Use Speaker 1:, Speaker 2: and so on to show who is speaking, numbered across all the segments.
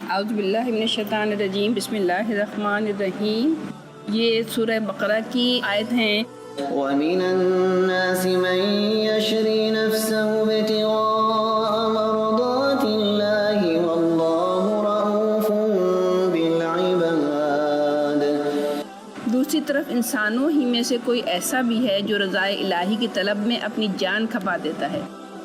Speaker 1: اعوذ باللہ من الشیطان الرجیم، بسم اللہ الرحمن الرحیم۔ یہ سورہ بقرہ کی آیت ہیں۔
Speaker 2: وَمِنَ النَّاسِ مَن يَشْرِي نَفْسَهُ ابْتِغَاءَ مَرْضَاتِ اللَّهِ وَاللَّهُ رَءُوفٌ بِالْعِبَادِ۔
Speaker 1: دوسری طرف انسانوں ہی میں سے کوئی ایسا بھی ہے جو رضائے الہی کی طلب میں اپنی جان کھپا دیتا ہے۔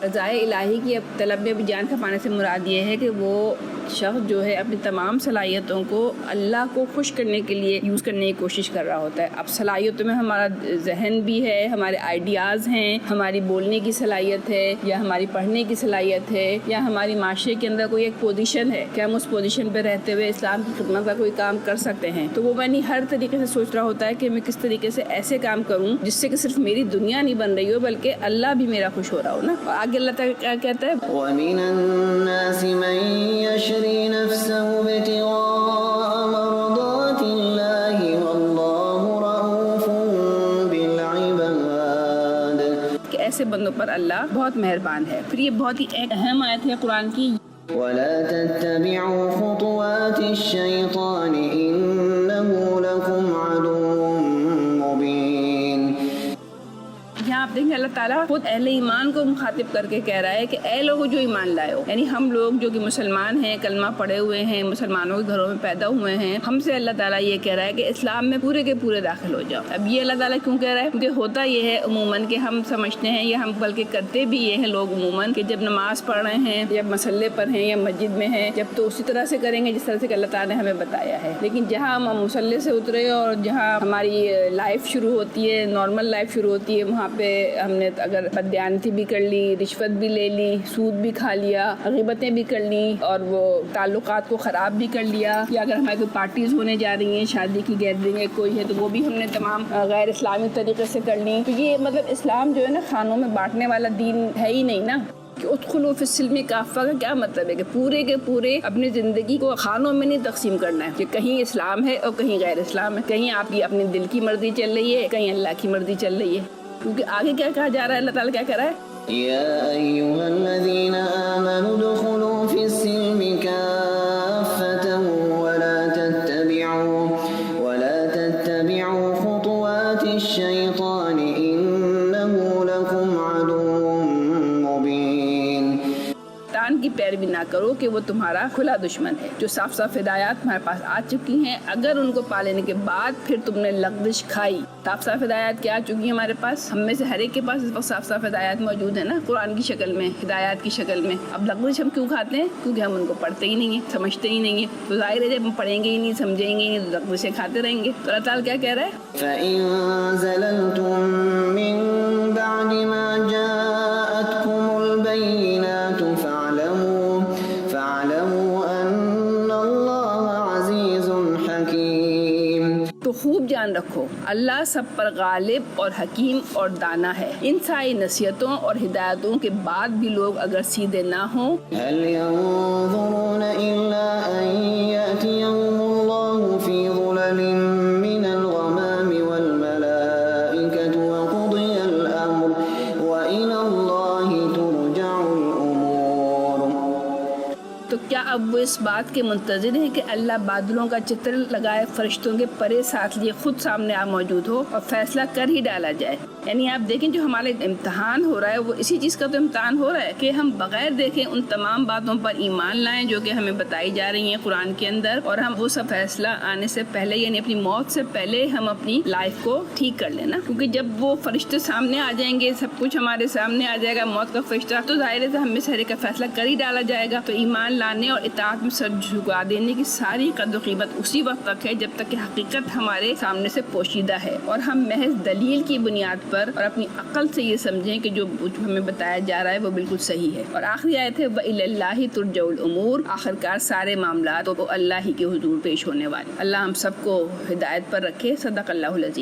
Speaker 1: رضائے الہی کی طلب میں بھی جان کھپانے سے مراد یہ ہے کہ وہ شخص جو ہے اپنی تمام صلاحیتوں کو اللہ کو خوش کرنے کے لیے یوز کرنے کی کوشش کر رہا ہوتا ہے۔ اب صلاحیتوں میں ہمارا ذہن بھی ہے، ہمارے آئیڈیاز ہیں، ہماری بولنے کی صلاحیت ہے، یا ہماری پڑھنے کی صلاحیت ہے، یا ہماری معاشرے کے اندر کوئی ایک پوزیشن ہے کہ ہم اس پوزیشن پہ رہتے ہوئے اسلام کی خدمت کا کوئی کام کر سکتے ہیں۔ تو وہ یعنی ہر طریقے سے سوچ رہا ہوتا ہے کہ میں کس طریقے سے ایسے کام کروں جس سے کہ صرف میری دنیا نہیں بن رہی ہو بلکہ اللہ بھی میرا خوش ہو رہا ہو نا۔ اور آگے اللہ تعالیٰ کیا کہتا ہے؟
Speaker 2: وَمِنَ النَّاسِ مَن يَشْرِي نَفْسَهُ ابْتِغَاءَ مَرْضَاتِ اللَّهِ وَاللَّهُ رَءُوفٌ بِالْعِبَادِ۔
Speaker 1: کہ ایسے بندوں پر اللہ بہت مہربان ہے۔ پھر یہ بہت ہی ایک اہم آیت ہے قرآن کی۔
Speaker 2: وَلَا تَتَّبِعُوا خُطُوَاتِ الشَّيْطَانِ إِنَّهُ لَكُمْ عَدُوٌّ مُّبِينٌ۔
Speaker 1: یہاں آپ دیکھیں اللہ تعالیٰ خود اہل ایمان کو مخاطب کر کے کہہ رہا ہے کہ اے لوگوں جو ایمان لائے ہو، یعنی ہم لوگ جو کہ مسلمان ہیں، کلمہ پڑھے ہوئے ہیں، مسلمانوں کے گھروں میں پیدا ہوئے ہیں، ہم سے اللہ تعالیٰ یہ کہہ رہا ہے کہ اسلام میں پورے کے پورے داخل ہو جاؤ۔ اب یہ اللہ تعالیٰ کیوں کہہ رہا ہے؟ کیونکہ ہوتا یہ ہے عموماً کہ ہم سمجھتے ہیں یا ہم بلکہ کرتے بھی یہ ہیں لوگ عموماً کہ جب نماز پڑھ رہے ہیں یا مسلے پر ہیں یا مسجد میں ہیں جب تو اسی طرح سے کریں گے جس طرح سے کہ اللہ تعالیٰ نے ہمیں بتایا ہے۔ لیکن جہاں ہم مسلے سے اترے اور جہاں ہماری لائف شروع ہوتی ہے، نارمل لائف شروع ہوتی ہے، وہاں پہ ہم نے اگر بددیانتی بھی کر لی، رشوت بھی لے لی، سود بھی کھا لیا، غیبتیں بھی کر لی اور وہ تعلقات کو خراب بھی کر لیا، یا اگر ہماری کوئی پارٹیز ہونے جا رہی ہیں، شادی کی گیدرنگ ہے کوئی ہے تو وہ بھی ہم نے تمام غیر اسلامی طریقے سے کر لی، تو یہ مطلب اسلام جو ہے نا خانوں میں بانٹنے والا دین ہے ہی نہیں نا۔ کہ ادخلوا فی السلم کافہ کا کیا مطلب ہے کہ پورے کے پورے اپنی زندگی کو خانوں میں نہیں تقسیم کرنا ہے کہ کہیں اسلام ہے اور کہیں غیر اسلام ہے، کہیں آپ کی اپنی دل کی مرضی چل رہی ہے، کہیں اللہ کی مرضی چل رہی ہے۔ کیونکہ آگے کیا کہا جا رہا ہے، اللہ تعالیٰ کیا کہہ رہا ہے؟
Speaker 2: يَا أَيُّهَا الَّذِينَ آمَنُوا ادْخُلُوا فِي السِّلْمِ كَافَّةً وَلَا تَتَّبِعُوا خُطُوَاتِ الشَّيْطَانِ إِنَّهُ لَكُمْ عَدُوٌّ مُّبِينٌ۔
Speaker 1: شیطان کی پیروی نہ کرو کہ وہ تمہارا کھلا دشمن ہے، جو صاف صاف ہدایات تمہارے پاس آ چکی ہیں، اگر ان کو پا لینے کے بعد پھر تم نے لغزش کھائی۔ صاف صاف ہدایات کیا آ چکی ہیں ہمارے پاس، ہم میں سے ہر ایک کے پاس اس وقت صاف صاف ہدایات موجود ہیں نا، قرآن کی شکل میں، ہدایات کی شکل میں۔ اب لغزش ہم کیوں کھاتے ہیں؟ کیونکہ ہم ان کو پڑھتے ہی نہیں ہیں، سمجھتے ہی نہیں ہیں، تو ظاہر ہے جب ہم پڑھیں گے ہی نہیں، سمجھیں گے ہی نہیں تو لغزشیں کھاتے رہیں گے۔ تو اللہ تعالیٰ کیا کہہ رہا ہے؟
Speaker 2: فَإِن زَلَلْتُم مِّن بَعْدِ مَا جَاءَتْكُمُ الْبَيِّنَاتُ فَاعْلَمُوا أَنَّ اللَّهَ عَزِيزٌ حَكِيمٌ۔
Speaker 1: تو خوب جان رکھو اللہ سب پر غالب اور حکیم اور دانا ہے۔ ان ساری نصیحتوں اور ہدایتوں کے بعد بھی لوگ اگر سیدھے نہ ہوں،
Speaker 2: هَلْ يَنظُرُونَ إِلَّا أَن يَأْتِيَهُمُ اللَّهُ فِي ظُلَلٍ مِّنَ الْغَمَامِ وَالْمَلَائِكَةُ وَقُضِيَ الْأَمْرُ وَإِلَى اللَّهِ تُرْجَعُ الْأُمُورُ۔
Speaker 1: تو کیا اب وہ اس بات کے منتظر ہیں کہ اللہ بادلوں کا چتر لگائے فرشتوں کے پرے ساتھ لیے خود سامنے آ موجود ہو اور فیصلہ کر ہی ڈالا جائے؟ یعنی آپ دیکھیں جو ہمارے امتحان ہو رہا ہے وہ اسی چیز کا تو امتحان ہو رہا ہے کہ ہم بغیر دیکھیں ان تمام باتوں پر ایمان لائیں جو کہ ہمیں بتائی جا رہی ہیں قرآن کے اندر، اور ہم وہ سب فیصلہ آنے سے پہلے یعنی اپنی موت سے پہلے ہم اپنی لائف کو ٹھیک کر لینا۔ کیونکہ جب وہ فرشتے سامنے آ جائیں گے، سب کچھ ہمارے سامنے آ جائے گا، موت کا فرشتہ، تو ظاہر ہے ہم میں سے ہر ایک کا فیصلہ کر ہی ڈالا جائے گا۔ تو ایمان لانے اور اطاعت میں سر جھکا دینے کی ساری قدر و قیمت اسی وقت تک ہے جب تک کہ حقیقت ہمارے سامنے سے پوشیدہ ہے اور ہم محض دلیل کی بنیاد پر اور اپنی عقل سے یہ سمجھیں کہ جو ہمیں بتایا جا رہا ہے وہ بالکل صحیح ہے۔ اور آخری آیت ہے وَإِلَى اللَّهِ تُرْجَعُ الْأُمُورُ، آخرکار سارے معاملات وہ اللہ ہی کے حضور پیش ہونے والے۔ اللہ ہم سب کو ہدایت پر رکھے۔ صدق اللہ العظیم۔